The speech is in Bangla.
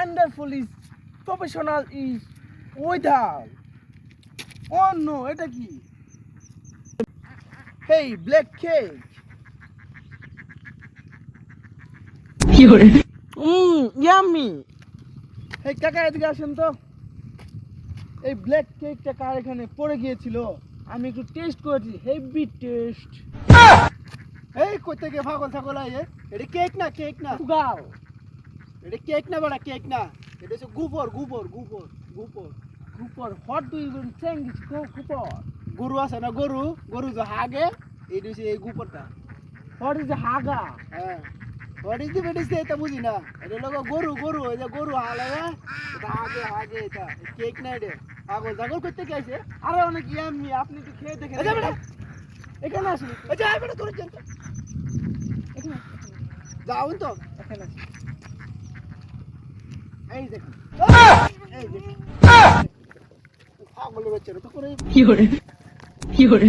wonderful is professional is without. Oh no, এটা কি? Hey, black cake. Yummy. Hey, কাকা এদিকে আসেন তো। এই ব্ল্যাক কেকটা কার এখানে পড়ে গিয়েছিল, আমি একটু টেস্ট করেছি, হেভি টেস্ট। এই কই থেকে পাগল ছাগল আইয়ে, এটা কেক না গাও এটা কেক না বড়া, কেক না, এটা হচ্ছে গুপর। কুপর, what do you think is cooper? গরু আছে না, গরু যে হাগে, এটা হচ্ছে এই গুপরটা। হোয়াট ইজ হাগা? হ্যাঁ, হোয়াট ইজ দি মেডিসিন এটা বুঝি না, এটা লোক গরু এই যে গরু হালায়, এটা হাগে এটা কেক না, এটা পাগল ছাগল কই থেকে আইছে? আরে অনেক ইয়াম্মি, আপনি একটু খেয়ে দেখেন। এই যে বেটা, এখানে আসুন, এই যে বেটা তোর জানতো এখানে যাও তো, এখানে আসুন। এই দেখুন, এই দেখুন পাগল বাচ্চা তো করে কি করে